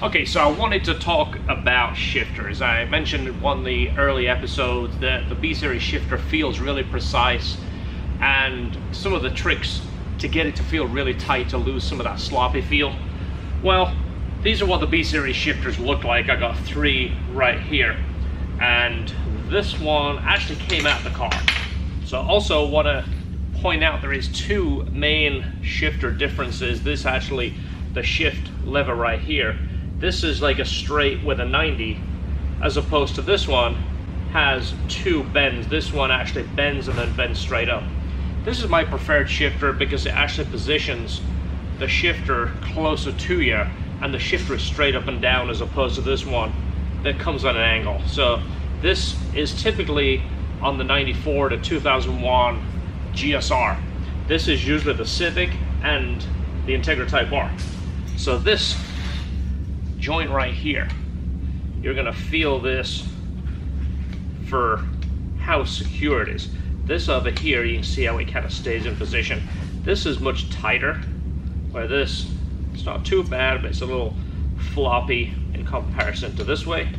Okay, so I wanted to talk about shifters. I mentioned in one of the early episodes that the B-Series shifter feels really precise, and some of the tricks to get it to feel really tight to lose some of that sloppy feel. Well, these are what the B-Series shifters look like. I got 3 right here, and this one actually came out the car. So also want to point out there is 2 main shifter differences. This actually, the shift lever right here, this is like a straight with a 90, as opposed to this one has 2 bends. This one actually bends and then bends straight up. This is my preferred shifter because it actually positions the shifter closer to you, and the shifter is straight up and down, as opposed to this one that comes on an angle. So this is typically on the 94 to 2001 GSR. This is usually the Civic and the Integra Type R. So this joint right here, you're gonna feel this for how secure it is. This over here, you can see how it kind of stays in position. This is much tighter, where this, it's not too bad, but it's a little floppy in comparison to this way.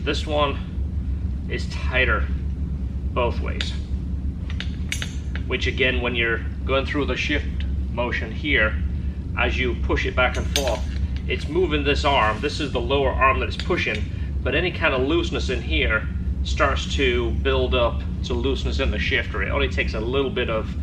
This one is tighter both ways, which again, when you're going through the shift motion here, as you push it back and forth, it's moving this arm. This is the lower arm that it's pushing, but any kind of looseness in here starts to build up to looseness in the shifter. It only takes a little bit of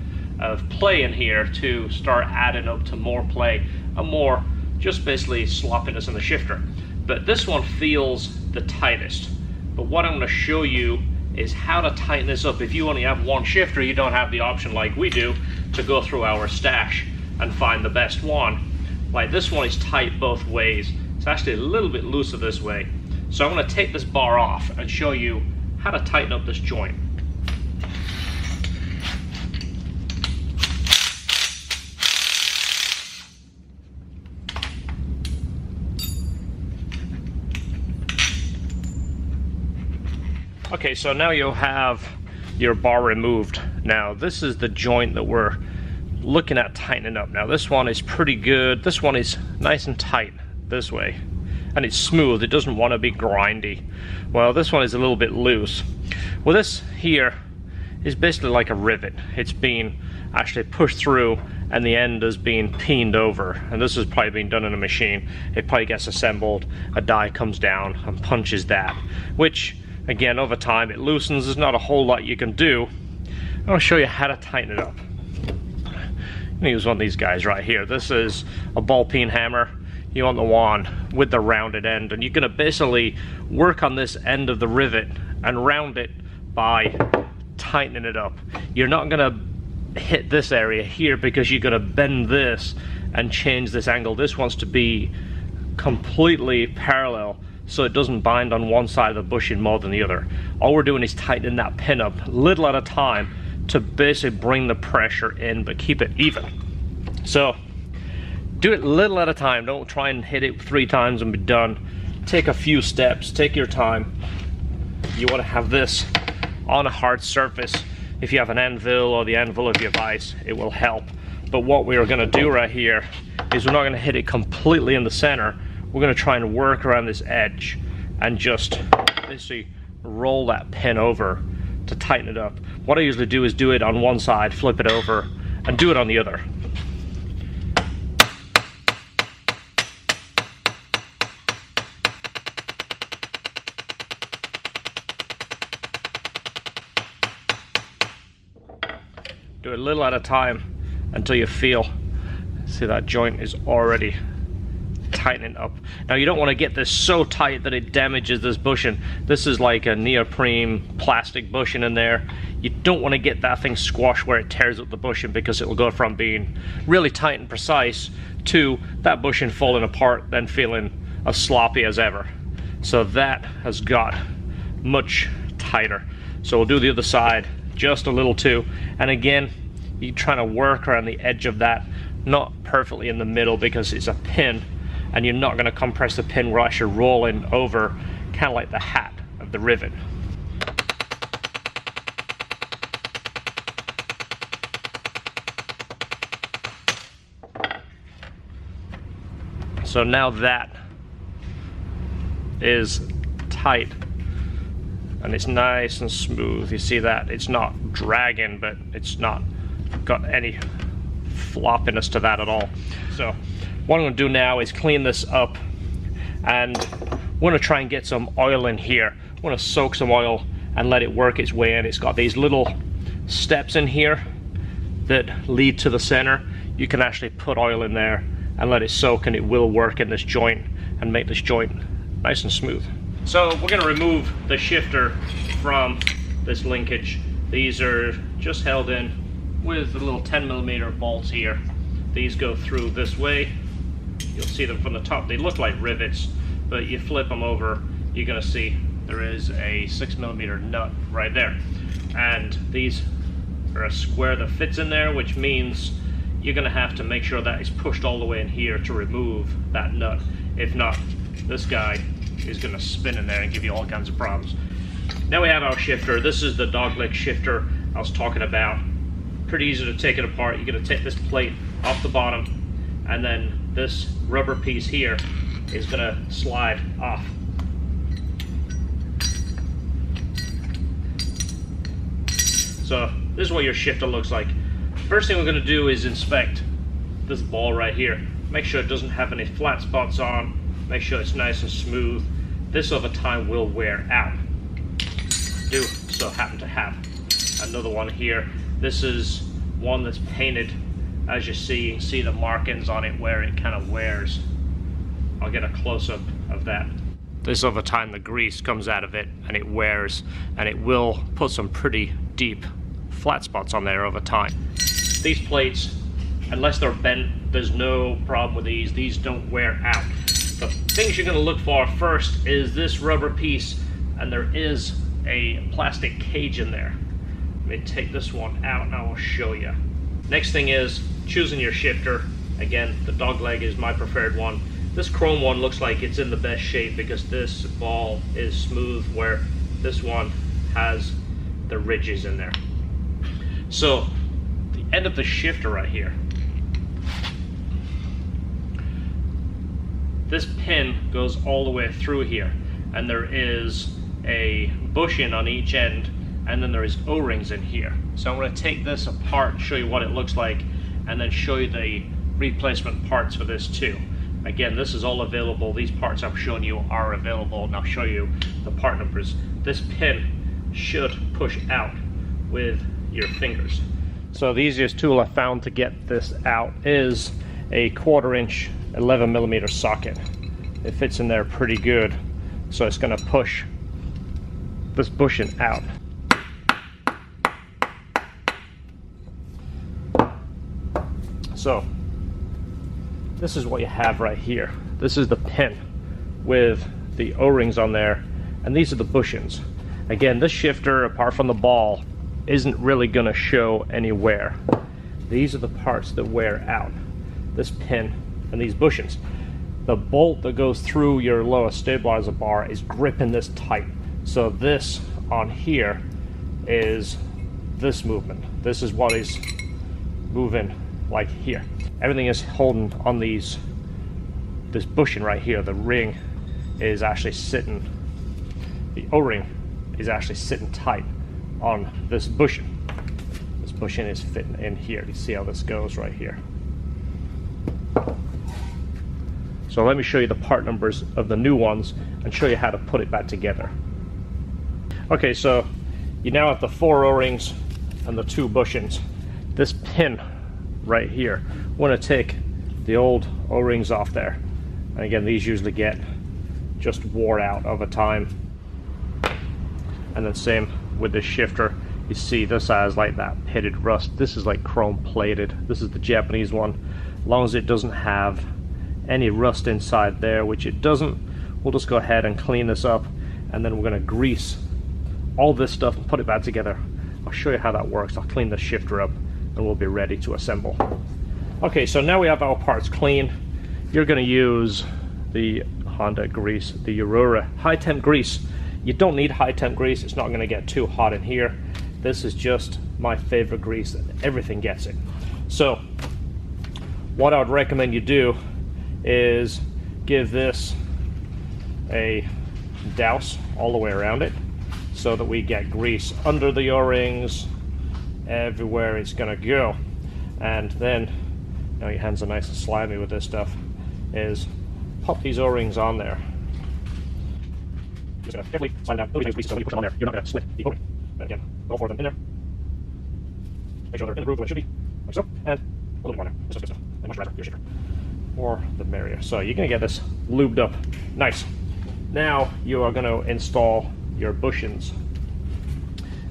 play in here to start adding up to more play, and more just basically sloppiness in the shifter. But this one feels the tightest. But what I'm going to show you is how to tighten this up. If you only have one shifter, you don't have the option like we do to go through our stash and find the best one. Like this one is tight both ways. It's actually a little bit looser this way. So I'm going to take this bar off and show you how to tighten up this joint. Okay, so now you'll have your bar removed. Now this is the joint that we're looking at tightening up. Now this one is pretty good. This one is nice and tight this way, and it's smooth. It doesn't want to be grindy. Well, this one is a little bit loose. Well, this here is basically like a rivet. It's being actually pushed through, and the end is being peened over, and this is probably being done in a machine. It probably gets assembled, a die comes down and punches that, which again, over time it loosens. There's not a whole lot you can do. I'm going to show you how to tighten it up. I'm going to use one of these guys right here. This is a ball peen hammer. You want the one with the rounded end, and you're going to basically work on this end of the rivet and round it by tightening it up. You're not going to hit this area here because you're going to bend this and change this angle. This wants to be completely parallel, so it doesn't bind on one side of the bushing more than the other. All we're doing is tightening that pin up little at a time to basically bring the pressure in, but keep it even. So do it little at a time. Don't try and hit it 3 times and be done. Take a few steps, take your time. You want to have this on a hard surface. If you have an anvil or the anvil of your vise, it will help. But what we are going to do right here is we're not going to hit it completely in the center. We're going to try and work around this edge and just basically roll that pin over to tighten it up. What I usually do is do it on one side, flip it over, and do it on the other. Do it a little at a time until you feel, see that joint is already tightening up. Now you don't want to get this so tight that it damages this bushing. This is like a neoprene plastic bushing in there. You don't want to get that thing squashed where it tears up the bushing, because it will go from being really tight and precise to that bushing falling apart, then feeling as sloppy as ever. So that has got much tighter. So we'll do the other side just a little too, and again, you're trying to work around the edge of that, not perfectly in the middle because it's a pin, and you're not going to compress the pin. We're actually rolling over, kind of like the hat of the rivet. So now that is tight and it's nice and smooth. You see that? It's not dragging, but it's not got any floppiness to that at all. So what I'm going to do now is clean this up, and I'm going to try and get some oil in here. I'm going to soak some oil and let it work its way in. It's got these little steps in here that lead to the center. You can actually put oil in there and let it soak, and it will work in this joint and make this joint nice and smooth. So we're going to remove the shifter from this linkage. These are just held in with the little 10mm bolts here. These go through this way. You'll see them from the top. They look like rivets, but you flip them over, you're going to see there is a 6mm nut right there. And these are a square that fits in there, which means you're going to have to make sure that is pushed all the way in here to remove that nut. If not, this guy is going to spin in there and give you all kinds of problems. Now we have our shifter. This is the Dogleg Shifter I was talking about. Pretty easy to take it apart. You're going to take this plate off the bottom, and then this rubber piece here is going to slide off. So this is what your shifter looks like. First thing we're going to do is inspect this ball right here. Make sure it doesn't have any flat spots on. Make sure it's nice and smooth. This over time will wear out. I do so happen to have another one here. This is one that's painted. As you can see the markings on it where it kind of wears. I'll get a close-up of that. This over time the grease comes out of it and it wears, and it will put some pretty deep flat spots on there over time. These plates, unless they're bent, there's no problem with these. These don't wear out. The things you're going to look for first is this rubber piece, and there is a plastic cage in there. Let me take this one out and I will show you. Next thing is choosing your shifter. Again, the Dogleg is my preferred one. This chrome one looks like it's in the best shape because this ball is smooth, where this one has the ridges in there. So the end of the shifter right here, this pin goes all the way through here, and there is a bushing on each end, and then there is O-rings in here. So I'm going to take this apart and show you what it looks like, and then show you the replacement parts for this too. Again, this is all available. These parts I'm showing you are available, and I'll show you the part numbers. This pin should push out with your fingers. So the easiest tool I found to get this out is a 1/4 inch 11mm socket. It fits in there pretty good, so it's going to push this bushing out. So this is what you have right here. This is the pin with the O-rings on there, and these are the bushings. Again, this shifter, apart from the ball, isn't really going to show any wear. These are the parts that wear out. This pin and these bushings. The bolt that goes through your lower stabilizer bar is gripping this tight. So this on here is this movement. This is what is moving like here. Everything is holding on this bushing right here. The ring is actually sitting, the O-ring is actually sitting tight on this bushing. This bushing is fitting in here. You see how this goes right here. So let me show you the part numbers of the new ones and show you how to put it back together. Okay, so you now have the 4 O-rings and the 2 bushings. This pin right here, I'm going to take the old O-rings off there, and again, these usually get just wore out over time. And then same with this shifter. You see this has like that pitted rust. This is like chrome plated. This is the Japanese one. As long as it doesn't have any rust inside there, which it doesn't, we'll just go ahead and clean this up, and then we're going to grease all this stuff and put it back together. I'll show you how that works. I'll clean the shifter up and we'll be ready to assemble. Okay, so now we have our parts clean. You're going to use the Honda grease, the Aurora high temp grease. You don't need high temp grease. It's not going to get too hot in here. This is just my favorite grease, and everything gets it. So what I would recommend you do is give this a douse all the way around it so that we get grease under the O-rings, everywhere it's gonna go. And then, now your hands are nice and slimy with this stuff, is pop these O-rings on there. Just gonna carefully slide down. Nobody knows grease, so when you push them on there, you're not gonna split the O-ring. And again, all four of them in there. Make sure they're in the groove where they should be, like so. And a little bit more there. This is good stuff. And much rather your shifter. More the merrier. So you're gonna get this lubed up. Nice. Now you are gonna install your bushings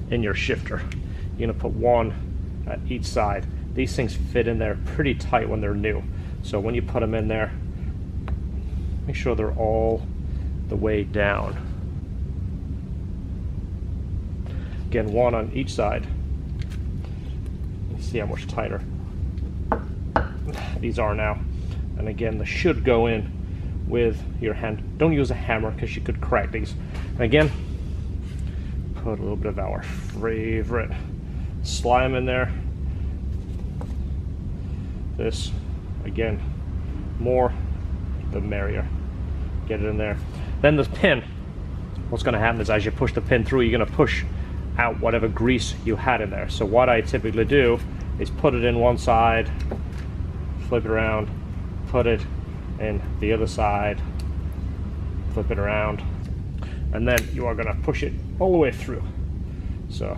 in your shifter. You're gonna put one at each side. These things fit in there pretty tight when they're new. So when you put them in there, make sure they're all the way down. Again, one on each side. You see how much tighter these are now. And again, they should go in with your hand. Don't use a hammer because you could crack these. And again, put a little bit of our favorite slime in there. This, again, more the merrier. Get it in there. Then this pin, what's going to happen is as you push the pin through, you're going to push out whatever grease you had in there. So what I typically do is put it in one side, flip it around, put it in the other side, flip it around, and then you are going to push it all the way through. So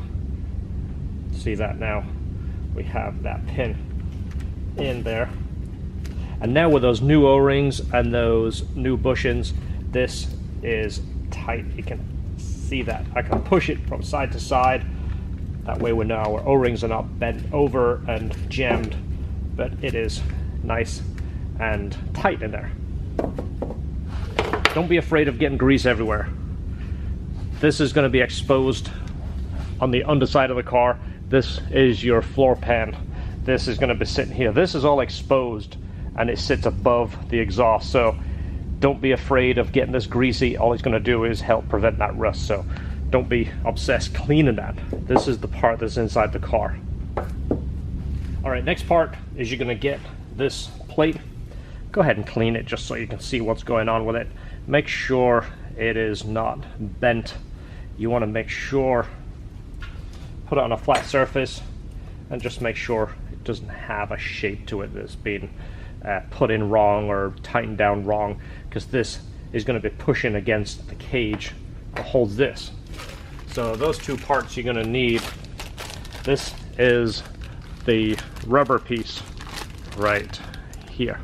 see that now we have that pin in there. And now with those new O-rings and those new bushings, this is tight. You can see that. I can push it from side to side. That way we know our O-rings are not bent over and jammed, but it is nice and tight in there. Don't be afraid of getting grease everywhere. This is going to be exposed on the underside of the car. This is your floor pan. This is going to be sitting here. This is all exposed and it sits above the exhaust. So don't be afraid of getting this greasy. All it's going to do is help prevent that rust. So don't be obsessed cleaning that. This is the part that's inside the car. All right, next part is you're going to get this plate. Go ahead and clean it just so you can see what's going on with it. Make sure it is not bent. You want to make sure, put it on a flat surface and just make sure it doesn't have a shape to it that's been put in wrong or tightened down wrong, because this is going to be pushing against the cage that holds this. So those two parts you're going to need. This is the rubber piece right here.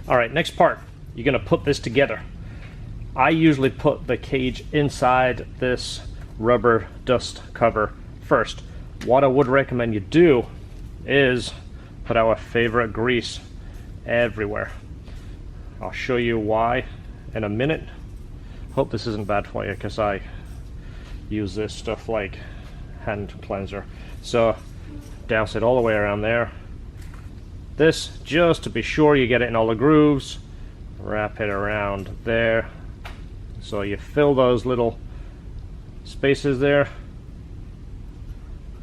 All right, next part, you're going to put this together. I usually put the cage inside this rubber dust cover first. What I would recommend you do is put our favorite grease everywhere. I'll show you why in a minute. Hope this isn't bad for you because I use this stuff like hand cleanser. So douse it all the way around there. This, just to be sure you get it in all the grooves, wrap it around there. So you fill those little spaces there.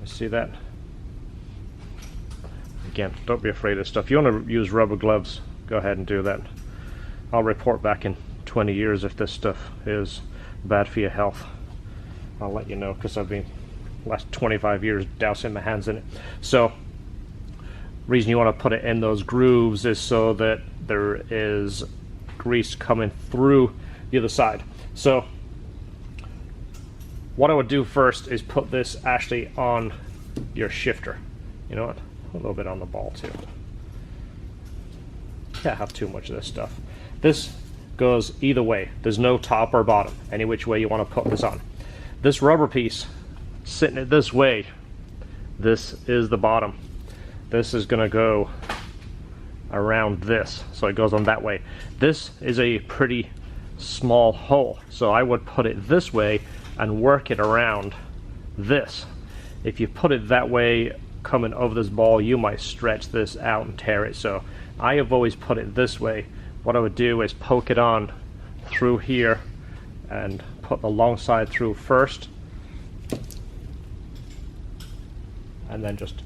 You see that? Again, don't be afraid of stuff. If you want to use rubber gloves, go ahead and do that. I'll report back in 20 years if this stuff is bad for your health. I'll let you know, because I've been last 25 years dousing my hands in it. So reason you want to put it in those grooves is so that there is grease coming through the other side. So what I would do first is put this actually on your shifter. You know what? A little bit on the ball too. Can't have too much of this stuff. This goes either way. There's no top or bottom, any which way you want to put this on. This rubber piece sitting it this way, this is the bottom. This is going to go around this, so it goes on that way. This is a pretty small hole, so I would put it this way and work it around this. If you put it that way coming over this ball, you might stretch this out and tear it. So I have always put it this way. What I would do is poke it on through here and put the long side through first, and then just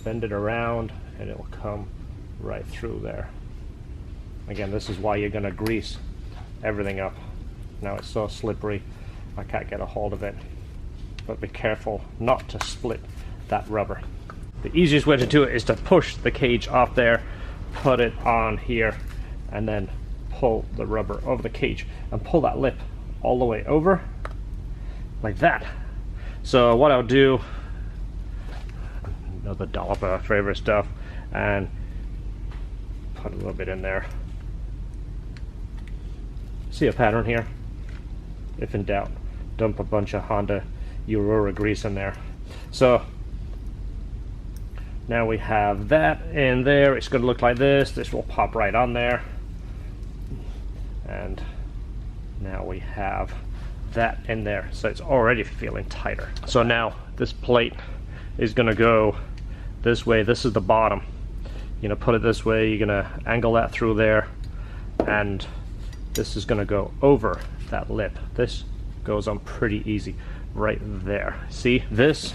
bend it around and it will come right through there. Again, this is why you're going to grease everything up. Now it's so slippery I can't get a hold of it, but be careful not to split that rubber. The easiest way to do it is to push the cage off there, put it on here, and then pull the rubber over the cage and pull that lip all the way over like that. So what I'll do, another dollop of our favorite stuff, and put a little bit in there. See a pattern here? If in doubt, dump a bunch of Honda Aurora grease in there. So now we have that in there. It's going to look like this. This will pop right on there. And now we have that in there. So it's already feeling tighter. So now this plate is going to go this way. This is the bottom. You're going to put it this way. You're going to angle that through there. And this is going to go over that lip. This goes on pretty easy right there. See, this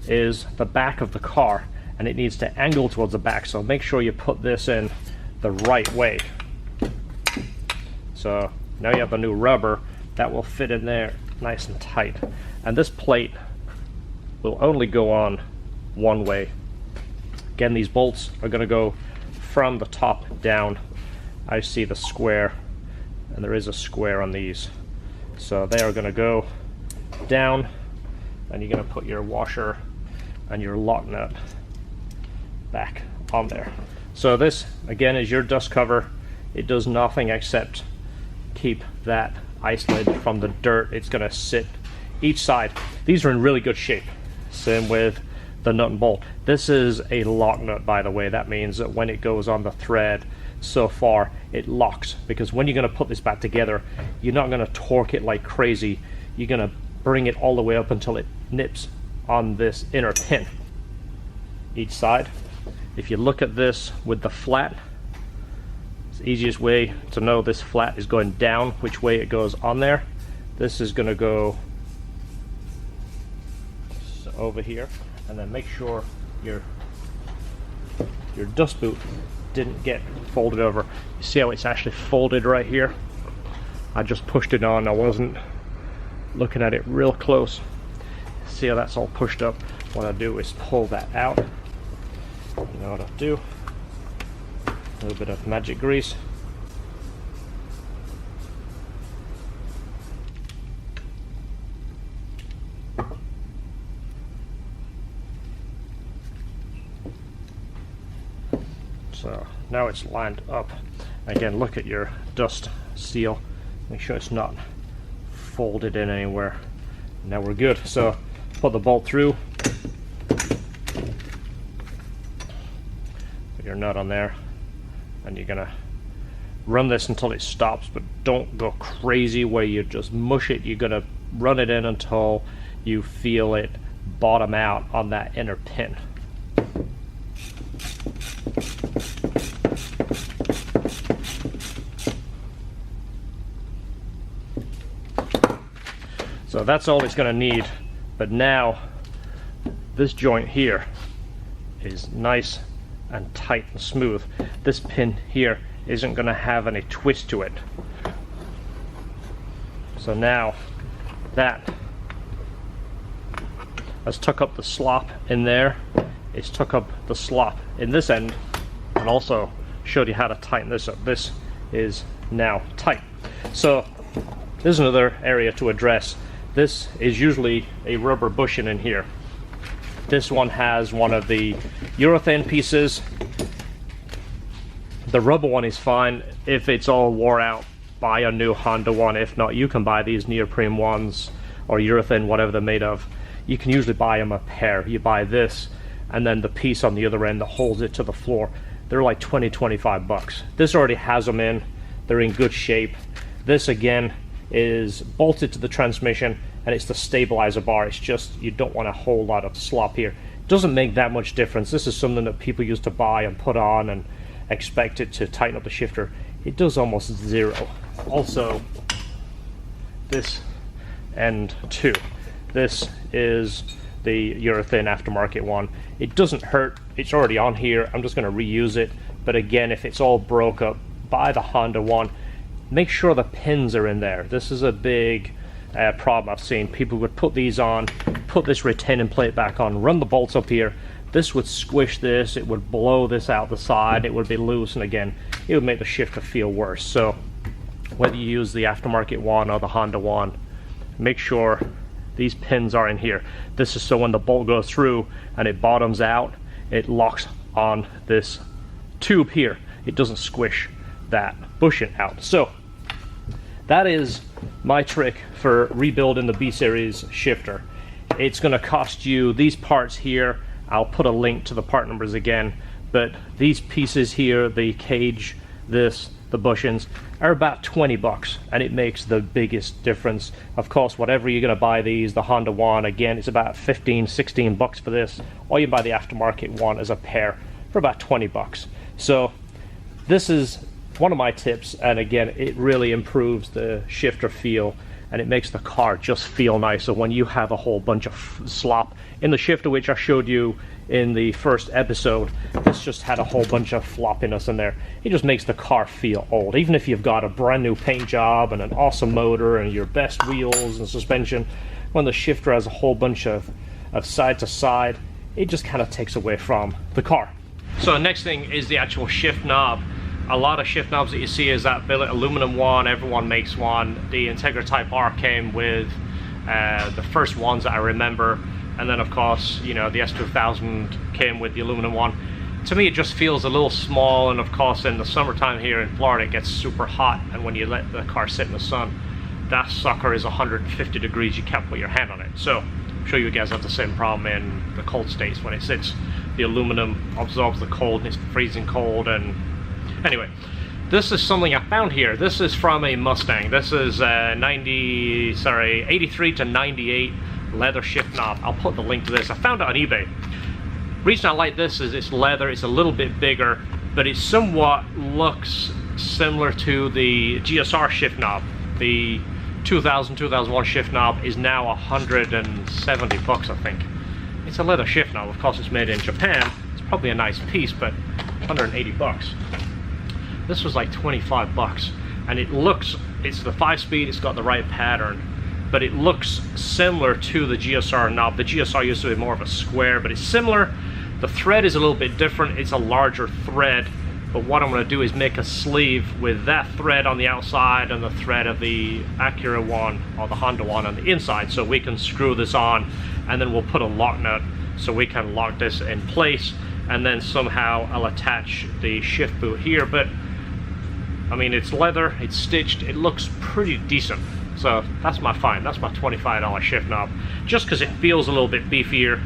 is the back of the car, and it needs to angle towards the back, so make sure you put this in the right way. So now you have a new rubber that will fit in there nice and tight, and this plate will only go on one way. Again, these bolts are going to go from the top down. I see the square, and there is a square on these, so they are going to go down, and you're going to put your washer and your lock nut back on there. So this again is your dust cover. It does nothing except keep that ice lid from the dirt. It's going to sit each side. These are in really good shape. Same with the nut and bolt. This is a lock nut, by the way. That means that when it goes on the thread so far, it locks, because when you're going to put this back together, you're not going to torque it like crazy. You're going to bring it all the way up until it nips on this inner pin each side. If you look at this with the flat, it's the easiest way to know this flat is going down, which way it goes on there. This is going to go over here, and then make sure your dust boot didn't get folded over. You see how it's actually folded right here? I just pushed it on. I wasn't looking at it real close. See how that's all pushed up? What I do is pull that out. You know what I'll do? A little bit of magic grease. So now it's lined up. Again, look at your dust seal. Make sure it's not folded in anywhere. Now we're good. So put the bolt through. Put your nut on there. And you're gonna run this until it stops, but don't go crazy where you just mush it. You're gonna run it in until you feel it bottom out on that inner pin. So that's all it's going to need, but now this joint here is nice and tight and smooth. This pin here isn't going to have any twist to it. So now that has tuck up the slop in there, it's tuck up the slop in this end, and also showed you how to tighten this up. This is now tight. So there's another area to address. This is usually a rubber bushing in here. This one has one of the urethane pieces. The rubber one is fine. If it's all wore out, buy a new Honda one. If not, you can buy these neoprene ones or urethane, whatever they're made of. You can usually buy them a pair. You buy this and then the piece on the other end that holds it to the floor. They're like 20-25 bucks. This already has them in. They're in good shape. This again is bolted to the transmission, and it's the stabilizer bar. It's just you don't want a whole lot of slop here. It doesn't make that much difference. This is something that people used to buy and put on and expect it to tighten up the shifter. It does almost zero. Also, this end too. This is the urethane aftermarket one. It doesn't hurt, it's already on here, I'm just going to reuse it. But again, if it's all broke up, buy the Honda one. Make sure the pins are in there. This is a big problem I've seen. People would put these on, put this retaining plate back on, run the bolts up here. This would squish this, it would blow this out the side, it would be loose, and again, it would make the shifter feel worse. So whether you use the aftermarket one or the Honda one, make sure these pins are in here. This is so when the bolt goes through and it bottoms out, it locks on this tube here. It doesn't squish that bushing out. So that is my trick for rebuilding the B-Series shifter. It's going to cost you these parts here. I'll put a link to the part numbers again, but these pieces here, the cage, this, the bushings, are about 20 bucks, and it makes the biggest difference. Of course, whatever you're going to buy these, the Honda one, again, it's about 15, 16 bucks for this, or you buy the aftermarket one as a pair for about 20 bucks. So this is one of my tips, and again, it really improves the shifter feel, and it makes the car just feel nicer when you have a whole bunch of slop in the shifter, which I showed you in the first episode. This just had a whole bunch of floppiness in there. It just makes the car feel old. Even if you've got a brand new paint job and an awesome motor and your best wheels and suspension, when the shifter has a whole bunch of side to side, it just kind of takes away from the car. So next thing is the actual shift knob. A lot of shift knobs that you see is that billet aluminum one. Everyone makes one. The Integra Type R came with the first ones that I remember, and then of course, you know, the S2000 came with the aluminum one. To me, it just feels a little small, and of course in the summertime here in Florida it gets super hot, and when you let the car sit in the sun, that sucker is 150 degrees. You can't put your hand on it. So I'm sure you guys have the same problem in the cold states. When it sits, the aluminum absorbs the cold and it's freezing cold. And anyway, this is something I found here. This is from a Mustang. This is 83 to 98 leather shift knob. I'll put the link to this. I found it on eBay. Reason I like this is it's leather, it's a little bit bigger, but it somewhat looks similar to the GSR shift knob. The 2001 shift knob is now 170 bucks, I think. It's a leather shift knob. Of course, it's made in Japan. It's probably a nice piece, but 180 bucks. This was like 25 bucks, and it looks, it's the 5-speed, it's got the right pattern, but it looks similar to the GSR knob. The GSR used to be more of a square, but it's similar. The thread is a little bit different. It's a larger thread, but what I'm going to do is make a sleeve with that thread on the outside and the thread of the Acura one or the Honda one on the inside, so we can screw this on, and then we'll put a lock nut so we can lock this in place, and then somehow I'll attach the shift boot here. But I mean, it's leather, it's stitched, it looks pretty decent. So that's my find. That's my $25 shift knob, just because it feels a little bit beefier.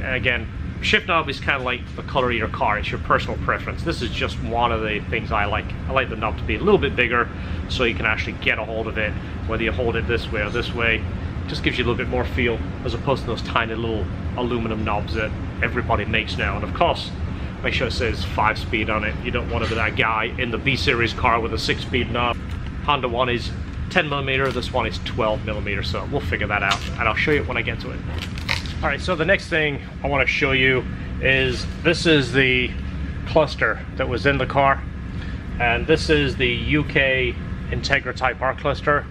Again, shift knob is kind of like the color of your car. It's your personal preference. This is just one of the things I like. I like the knob to be a little bit bigger so you can actually get a hold of it, whether you hold it this way or this way. It just gives you a little bit more feel, as opposed to those tiny little aluminum knobs that everybody makes now. And of course, make sure it says 5-speed on it. You don't want to be that guy in the B-Series car with a 6-speed knob. Honda one is 10mm, this one is 12mm, so we'll figure that out, and I'll show you when I get to it. Alright, so the next thing I want to show you is, this is the cluster that was in the car, and this is the UK Integra Type R cluster.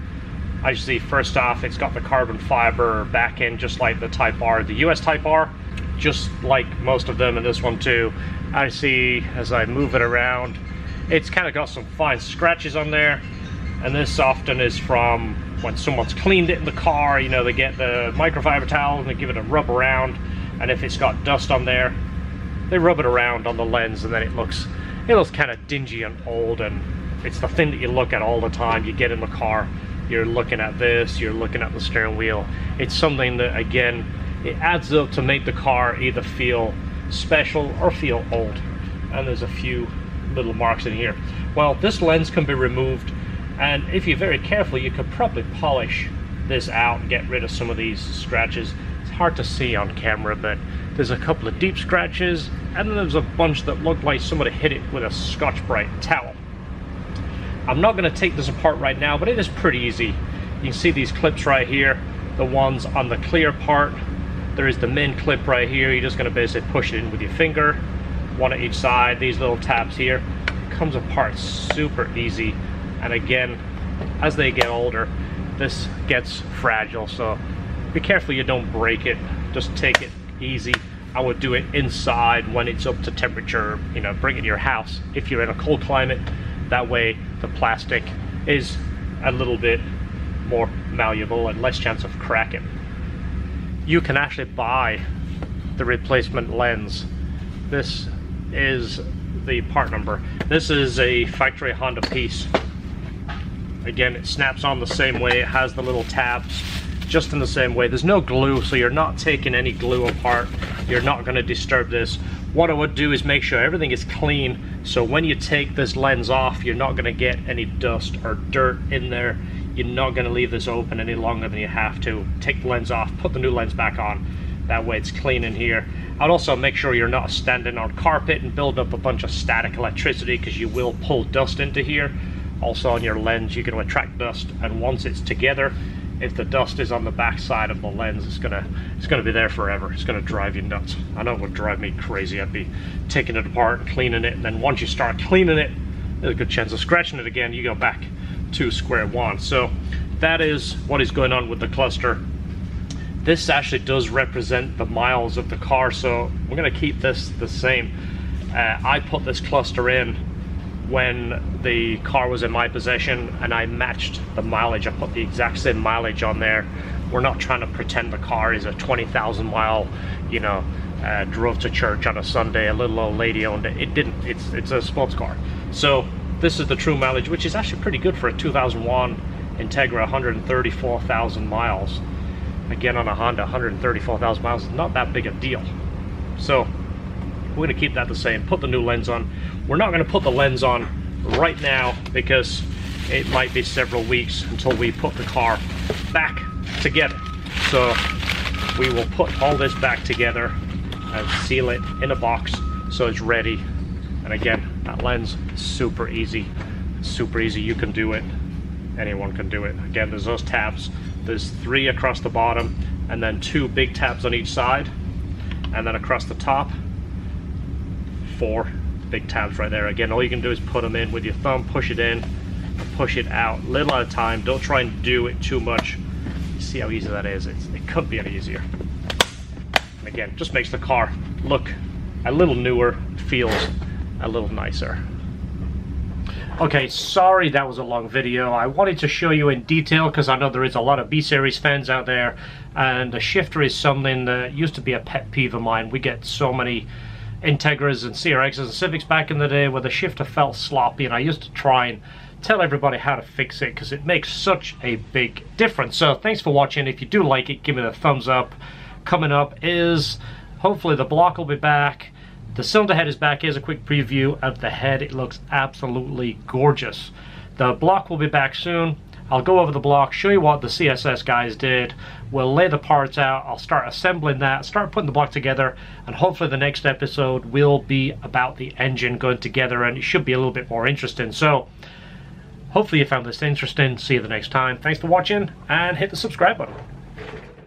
As you see, first off, it's got the carbon fiber back end just like the Type R. The US Type R, just like most of them, and this one too. I see, as I move it around, it's kind of got some fine scratches on there, and this often is from when someone's cleaned it in the car. You know, they get the microfiber towel and they give it a rub around, and if it's got dust on there, they rub it around on the lens, and then it looks kind of dingy and old, and it's the thing that you look at all the time. You get in the car, you're looking at this, you're looking at the steering wheel. It's something that, again, it adds up to make the car either feel special or feel old. And there's a few little marks in here. Well, this lens can be removed, and if you're very careful, you could probably polish this out and get rid of some of these scratches. It's hard to see on camera, but there's a couple of deep scratches, and then there's a bunch that look like somebody hit it with a Scotch-Brite towel. I'm not going to take this apart right now, but it is pretty easy. You can see these clips right here, the ones on the clear part There is the main clip right here. You're just going to basically push it in with your finger, one at each side. These little tabs here, comes apart super easy. And again, as they get older, this gets fragile, so be careful you don't break it. Just take it easy. I would do it inside when it's up to temperature, you know, bring it to your house if you're in a cold climate. That way the plastic is a little bit more malleable and less chance of cracking. You can actually buy the replacement lens. This is the part number. This is a factory Honda piece. Again, it snaps on the same way. It has the little tabs just in the same way. There's no glue, so you're not taking any glue apart. You're not going to disturb this. What I would do is make sure everything is clean, so when you take this lens off, you're not going to get any dust or dirt in there. You're not going to leave this open any longer than you have to. Take the lens off, put the new lens back on. That way it's clean in here. I'd also make sure you're not standing on carpet and build up a bunch of static electricity, because you will pull dust into here. Also on your lens, you're going to attract dust, and once it's together, if the dust is on the back side of the lens, it's gonna be there forever. It's gonna drive you nuts. I know it would drive me crazy. I'd be taking it apart and cleaning it, and then once you start cleaning it, there's a good chance of scratching it again. You go back to square one. So that is what is going on with the cluster. This actually does represent the miles of the car, so we're gonna keep this the same. I put this cluster in when the car was in my possession, and I matched the mileage. I put the exact same mileage on there. We're not trying to pretend the car is a 20,000 mile, you know, drove to church on a Sunday, a little old lady owned it. It didn't. It's a sports car. So this is the true mileage, which is actually pretty good for a 2001 Integra, 134,000 miles. Again, on a Honda, 134,000 miles is not that big a deal. So we're going to keep that the same. Put the new lens on. We're not going to put the lens on right now because it might be several weeks until we put the car back together. So we will put all this back together and seal it in a box so it's ready. And again, that lens, super easy. Super easy. You can do it. Anyone can do it. Again, there's those tabs. There's 3 across the bottom, and then 2 big tabs on each side, and then across the top 4 big tabs right there. Again, all you can do is put them in with your thumb, push it in, push it out, little at a time. Don't try and do it too much. You see how easy that is? It couldn't be any easier. And again, just makes the car look a little newer, feels a little nicer. Okay, sorry that was a long video. I wanted to show you in detail because I know there is a lot of B-Series fans out there, and the shifter is something that used to be a pet peeve of mine. We get so many Integras and CRXs and Civics back in the day where the shifter felt sloppy, and I used to try and tell everybody how to fix it because it makes such a big difference. So thanks for watching. If you do like it, give me the thumbs up. Coming up is hopefully the block will be back. The cylinder head is back. Here's a quick preview of the head. It looks absolutely gorgeous. The block will be back soon. I'll go over the block, show you what the CSS guys did. We'll lay the parts out. I'll start assembling that, start putting the block together, and hopefully the next episode will be about the engine going together, and it should be a little bit more interesting. So hopefully you found this interesting. See you the next time. Thanks for watching, and hit the subscribe button.